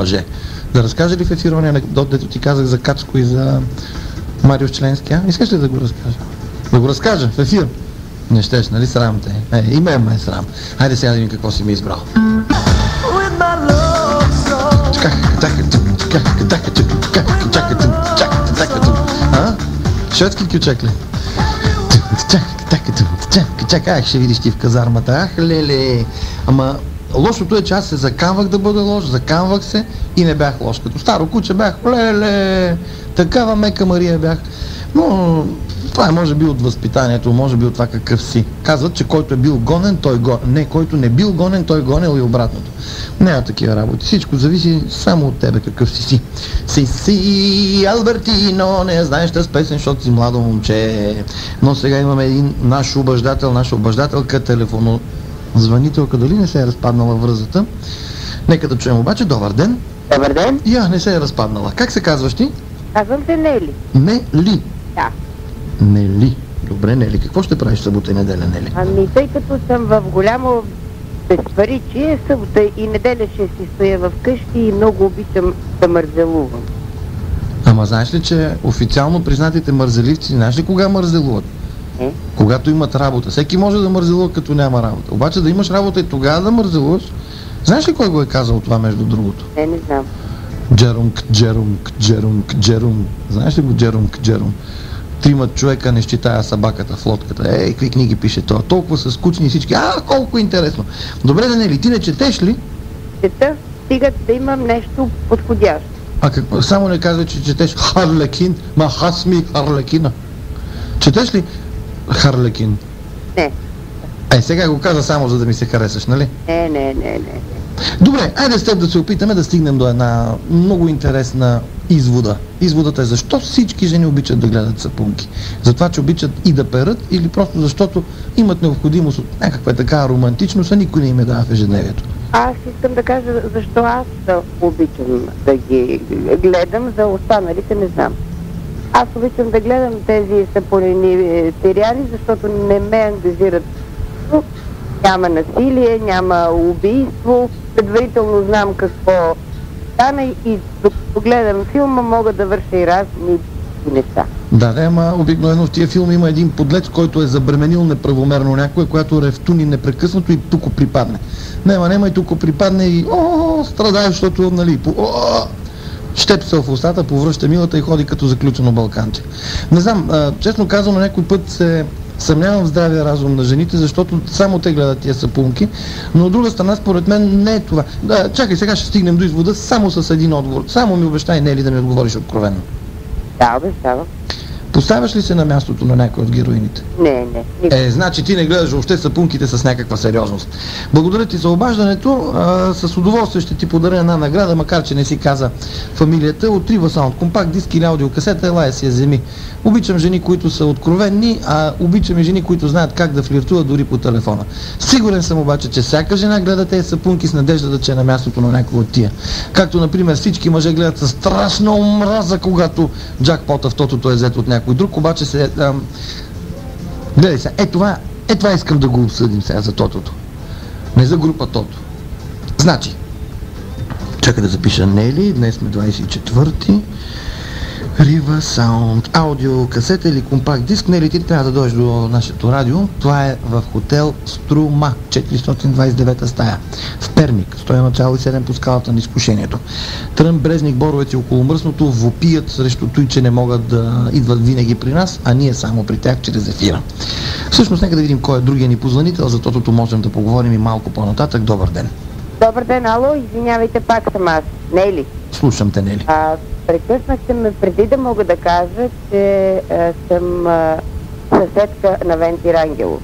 мъже. Да разкажа ли в ефир анекдот, дето ти казах за Кацко и за Марио Членски, Искаш ли да го разкажа? Да го разкажа в ефир? Не щеш, нали срам те? И мен ме е срам. Хайде сега да видим какво си ми избрал. Шведски кючек ли? Ах, ще видиш ти в казармата. Ах, леле. Ама лошото е, че аз се заканвах да бъда лош, заканвах се и не бях лош. Като старо куче бях, леле, такава мека Мария бях. Но това е може би от възпитанието, може би от това какъв си. Казват, че който е бил гонен, той гонен. Не, който не бил гонен, той гонел и обратното. Няма такива работи. Всичко зависи само от тебе, какъв си. Си, Албертино, не знаеш тази песен, защото си младо момче. Но сега имаме един наша обаждателка, звънителка, дали не се е разпаднала връзата. Нека да чуем обаче. Добър ден. Добър ден. Не се е разпаднала. Как се казваш ти? Казвам се Нели. Нели? Да. Нели. Добре, Нели. Какво ще правиш събота и неделя, Нели? Ами, тъй като съм в голямо безпаричие, събота и неделя ще си стоя в къщи и много обичам да мързелувам. Ама знаеш ли, че официално признатите мързеливци, знаеш ли кога мързелуват? Когато имат работа. Всеки може да мързелува, като няма работа. Обаче да имаш работа и тогава да мързелуваш. Знаеш ли кой го е казал това, между другото? Не знам. Джерунг. Знаеш ли го Джерунг? Трима човека не считая собаката в лодката. Какви книги пише това? Толкова са скучни всички. Колко интересно. Добре, Данели, ти не четеш ли? Чета, стига да имам нещо подходящо. Какво? Само не казвай, че четеш Харлекин, Хасми Харлекина. Четеш ли Харлекин? Не. Сега го каза само за да ми се харесаш, нали? Не. Добре, айде с теб да се опитаме да стигнем до една много интересна извода. Изводът е защо всички жени обичат да гледат сапунки. Затова, че обичат и да перат, или просто защото имат необходимост от някаква такава романтичност, а никой не им е дава в ежедневието. Аз искам да кажа защо аз обичам да ги гледам, за останалите не знам. Аз обичам да гледам тези сапунени сериали, защото не ме ангажират. Няма насилие, няма убийство, предварително знам какво стана и докато гледам филма мога да върша и разни неща. Ама обикновено в тия филми има един подлец, който е забременил неправомерно някой, която ревтуни непрекъснато и тук припадне. Нема и тук припадне и страдае, защото, нали, щепсел в устата, повръща милата и ходи като заключено балканче. Не знам, честно казано, някой път се съмнявам в здравия разум на жените, защото само те гледат тия сапунки, но от друга страна, според мен, не е това. Чакай, сега ще стигнем до извода само с един отговор. Само ми обещай, Нели, да ми отговориш откровенно. Да, обещавам. Поставяш ли се на мястото на някой от героините? Не. Значи ти не гледаш въобще сапунките с някаква сериозност. Благодаря ти за обаждането. С удоволствие ще ти подаря една награда, макар че не си каза фамилията, от Riva Sound. Компакт диск или аудиокасета, елая си я вземи. Обичам жени, които са откровенни, обичам и жени, които знаят как да флиртуват дори по телефона. Сигурен съм обаче, че всяка жена гледа тези сапунки с надеждата, че е на мястото на някой от тия. Както, например, всички мъже гледат със страшна омраза, когато джакпота в тотото е взет от някой друг, обаче се... Гледай сега, това искам да го обсъдим сега за тотото. Не за група Тото. Значи, чакай да запиша Нели, днес сме 24-ти. Riva Sound, аудио, касета или компакт диск. Нели, ти трябва да дойдеш до нашето радио. Това е в хотел Струма, 429 стая. В Перник, 101,7 по скалата на изкушението. Трън, Брезник, Боровец и около Мръсното вопият срещу той, че не могат да идват винаги при нас, а ние само при тях чрез ефира. Всъщност, нека да видим кой е другия ни позвонител, за тотото можем да поговорим и малко по-нататък. Добър ден. Добър ден, ало, извинявайте, пак съм аз. Нели. Слушам те, Нели. Прекъснахте ме преди да мога да кажа, че съм съседка на Венци Рангелов.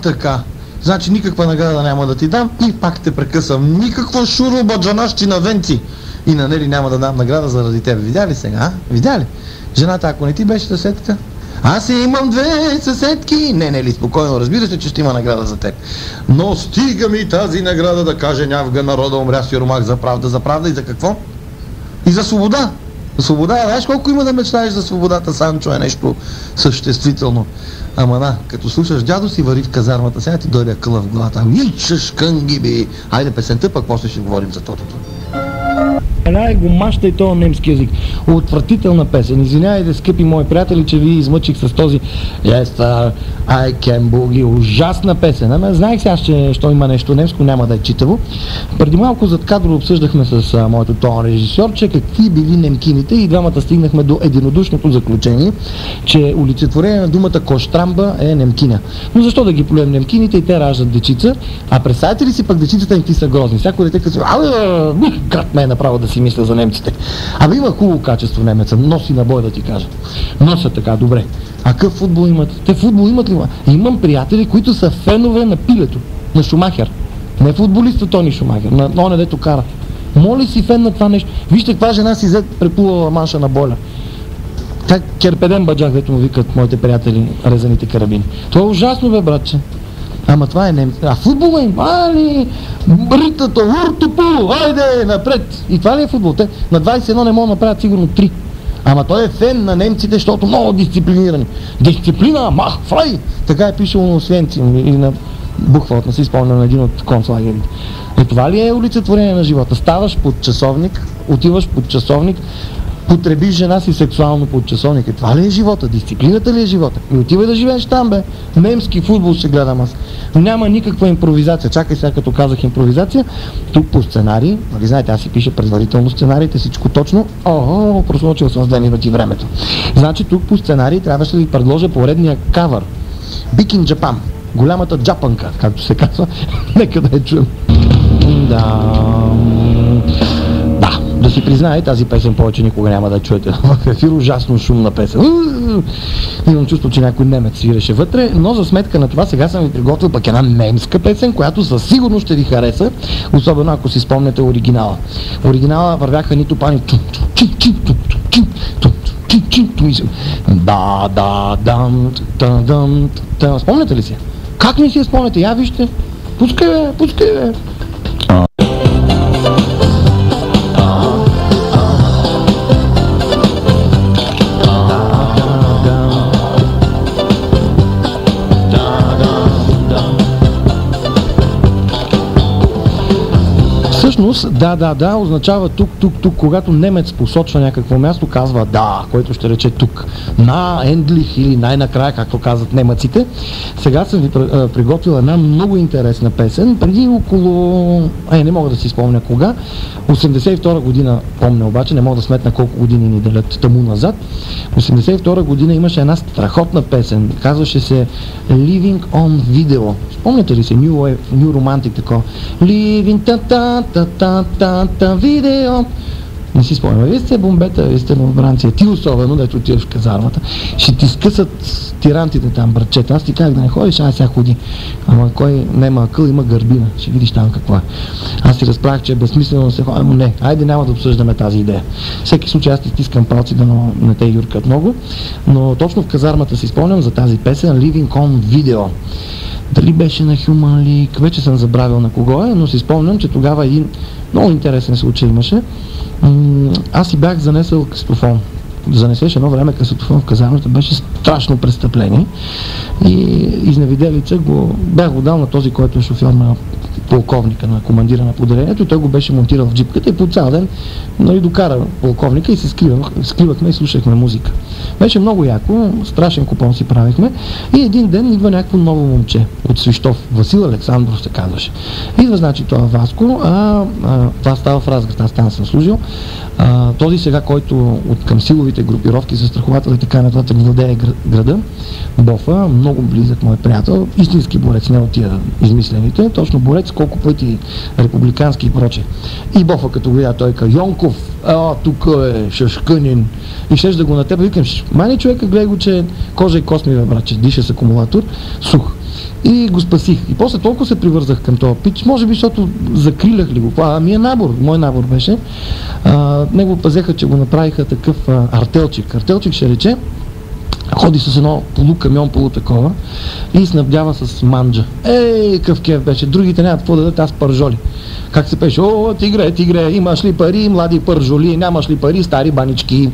Така. Значи никаква награда няма да ти дам и пак те прекъсвам. Никаква шурубаджанащи на Венци. И на Нели няма да дам награда заради тебе. Видя ли сега? Видя ли? Жената, ако не ти беше съседка? Аз имам две съседки. Нели, спокойно, разбира се, че ще има награда за теб. Но стига ми тази награда да каже нявга народа умря с юрмак за правда и за какво? И за свобода. Свобода, знаеш колко има да мечтаеш за свободата, Санчо, е нещо съществително. Ама като слушаш дядо си вари в казармата, сега ти дойде къла в главата. Вичаш кънгиби! Хайде песента, пък после ще говорим за тотото. го маща и този немски език. Отвратителна песен. Извинявайте, скъпи мои приятели, че ви измъчих с този Yes, sir, I can boogie. Ужасна песен. Ама знаех сега, че що има нещо немско, няма да е читаво. Преди малко зад кадро обсъждахме с моето тон режисьор, че какви били немкините и двамата стигнахме до единодушното заключение, че олицетворение на думата коштрамба е немкиня. Но защо да ги полюем немкините и те раждат дечица? А представете ли си пък дечицата им ти са грозни? Всяко дете казва, град ме е направо да си мисля за немците. Абе има хубаво качество немеца, носи на бой да ти кажа. Носа така, добре. А какъв футбол имат? Те футбол имат ли? Имам приятели, които са фенове на пилето, на Шумахер. Не футболиста Тони Шумахер, на оне дето кара. Моли си фен на това нещо. Вижте каква жена си преплувала манша на боля. Как керпеден баджак, дето му викат моите приятели, резаните карабини. Това е ужасно, бе, братче. Ама това е немци. А футбола им, бритата, уртопу, айде, напред. И това ли е футбол? Те на 21 не могат да направят сигурно 3. Ама той е фен на немците, защото много дисциплинирани. Дисциплина, мах, фрай! Така е пишело на Освенци или на Бухвалт, не си спомням, на един от концлагерите. И това ли е олицетворение на живота? Ставаш под часовник, отиваш под часовник, потребиш жена си сексуално под часовник. И това ли е живота? Дисциплината ли е живота? И отивай да живееш там, бе. Немски футбол ще гледам аз. Няма никаква импровизация. Чакай сега, като казах импровизация. Тук по сценарий, нали знаете, аз си пиша предварително сценариите, всичко точно. Просрочил съм с 2 минути времето. Значи тук по сценарий трябваше да ви предложа поредния кавър. Big in Japan. Голямата джапанка, както се казва. Нека да я чуем. Да си признае, тази песен повече никога няма да чуете. В ефир ужасно шумна песен. Имам чувство, че някой немец свиреше вътре, но за сметка на това сега съм ви приготвил пък една немска песен, която със сигурност ще ви хареса, особено ако си спомняте оригинала. Оригинала вървяха нито пани. Спомняте ли си? Как не си я спомняте? Я вижте. Пускай бе. Всъщност, да, означава тук, когато немец посочва някакво място, казва да, което ще рече тук. На ендлих или най-накрая, както казват немъците. Сега съм ви приготвил една много интересна песен, преди около, не мога да си спомня кога, 82 година, помня обаче, не мога да сметна колко години ни делят тъму назад. 82 година имаше една страхотна песен, казваше се Living on Video. Спомняте ли се? New Romantic такова. Living та видео. Не си спомням. Вие сте бомбета, вие сте новобранци. Ти особено, дето отиваш в казармата. Ще ти скъсат тирантите там, братчета. Аз ти казах да не ходиш, сега ходи. Ама кой нема акъл, има гърбина. Ще видиш там какво е. Аз си разправях, че е безсмислено да се ходи. Ама не, айде няма да обсъждаме тази идея. Всеки случай аз ти стискам палци да не те юркат много. Но точно в казармата си спомням за тази песен Living on Video. Дали беше на Human League, вече съм забравил на кого е, но си спомням, че тогава един много интересен случай имаше. Аз си бях занесъл касетофон. Да занесеш едно време касетофон в казармата беше страшно престъпление. И изневиделица бях го дал на този, който е шофьор на полковника, на командира на поделението. Той го беше монтирал в джипката и по цял ден докара полковника и се скривахме и слушахме музика. Беше много яко, страшен купон си правихме и един ден идва някакво ново момче от Свищов, Васил Александров се казваше. Идва, значи, това Васко, това става в Разград, аз там съм служил. Този сега, който от към силовите групировки, застрахователи и така нататък владее града, Бофа, много близък мой приятел, истински борец, не от тия измислените, точно борец, колко пъти републикански и проче. И Бофа като видя, той каза: Йонков, тук е Шашканин. И щеш да го на теб, викам: мани човека, гледай го, че кожа и косми, бе, брат, че диша с акумулатор, сух. И го спасих. И после толкова се привързах към този пич, може би, защото закрилях ли го. Ми е набор, мой набор беше. Него пазеха, че го направиха такъв артелчик. Артелчик ще рече, ходи с едно полукамион, полутакова и снабдява с манджа. Какъв кеф беше. Другите нямат какво да дадат, аз пържоли. Как се пеше? Тигре, имаш ли пари, млади пържоли, нямаш ли пари, стари банички.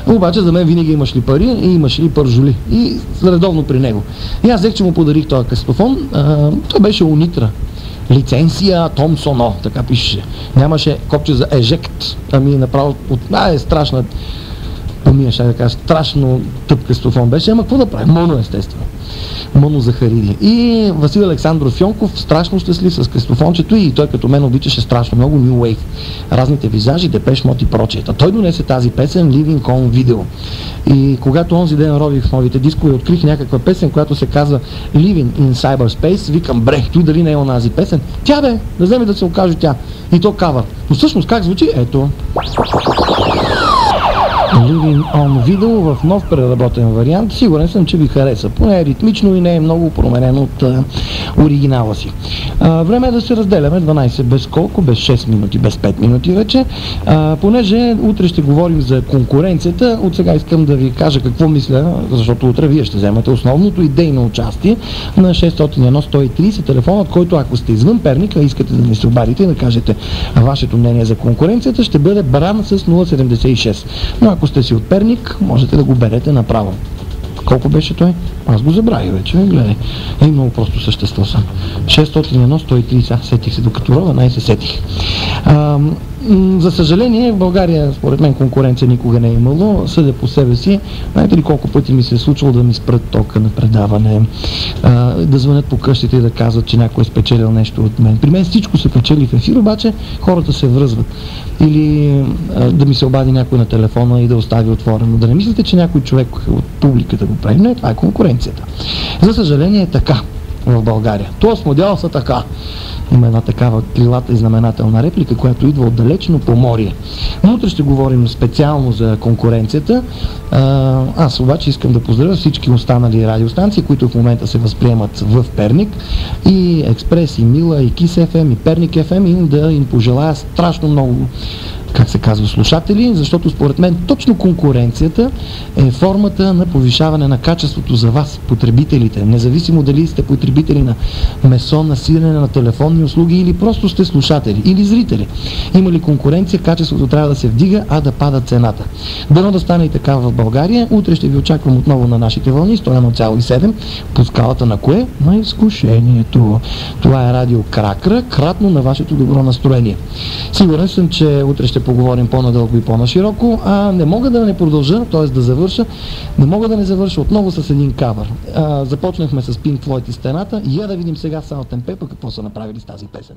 Обаче за мен винаги имаш ли пари и имаш ли пържоли. И редовно при него. И аз взех, че му подарих този касетофон. Той беше Унитра. лицензия Томсоно, така пише. Нямаше копче за ежект, ами направо страшна помия, ще да кажа, страшно тъп кристофон беше, ама какво да прави? Моно, естествено. Моно Захариди. И Васил Александров Фионков, страшно щастлив с кристофончето, и той като мен обичаше страшно много New Wave, разните визажи, Депеш Мод и прочее. Той донесе тази песен Living on Video. И когато онзи ден робих в новите дискове, открих някаква песен, която се казва Living in Cyberspace, викам, той дали не е онази песен? Тя бе, да вземе да се окаже тя. И то кавър. Но всъщност как звучи? Ето. Living on Video в нов преработен вариант. Сигурен съм, че ви хареса. Поне е ритмично и не е много променено от оригинала си. Време е да се разделяме. 12 без колко? Без 6 минути, без 5 минути вече. Понеже утре ще говорим за конкуренцията, от сега искам да ви кажа какво мисля, защото утре вие ще вземете основното идейно участие на 601-130 телефонът, който ако сте извън Перника, искате да ни се обадите и да кажете вашето мнение за конкуренцията, ще бъде бран с 076. Но ако сте си от Перник, можете да го берете направо. Колко беше той? Аз го забравих вече, гледай. Много просто същество съм. 601-130, сетих се, докато рода, най-се сетих. За съжаление, в България, според мен, конкуренция никога не е имало. Съдя по себе си. Знаете ли колко пъти ми се е случвало да ми спрат тока на предаване, да звънят по къщите и да казват, че някой е спечелил нещо от мен. При мен всичко се печели в ефир, обаче хората се връзват. Или да ми се обади някой на телефона и да остави отворено. Да не мислите, че някой човек от публиката го прави. Не, това е конкуренцията. За съжаление е така в България. Тоест модел са така. Има една такава крилата и знаменателна реплика, която идва отдалечно поморие. Но утре ще говорим специално за конкуренцията. Аз обаче искам да поздравя всички останали радиостанции, които в момента се възприемат в Перник. И Експрес, и Мила, и Кис FM, и Перник FM, и да им пожелая страшно много, как се казва, слушатели, защото според мен точно конкуренцията е формата на повишаване на качеството за вас, потребителите, независимо дали сте потребители на месо, на сирене, на телефонни услуги или просто сте слушатели или зрители. Има ли конкуренция, качеството трябва да се вдига, а да пада цената. Дано да стане и така в България. Утре ще ви очаквам отново на нашите вълни, 101,7, по скалата на кое? На изкушението. Това е радио Кракра, кратно на вашето добро настроение. Сигурен съм, че утре ще поговорим по-надълго и по-нашироко, а не мога да не продължа, т.е. да завърша, не мога да не завърша отново с един кавър. Започнахме с Pink Floyd и Стената, и да видим сега Salt and Pepper какво са направили с тази песен.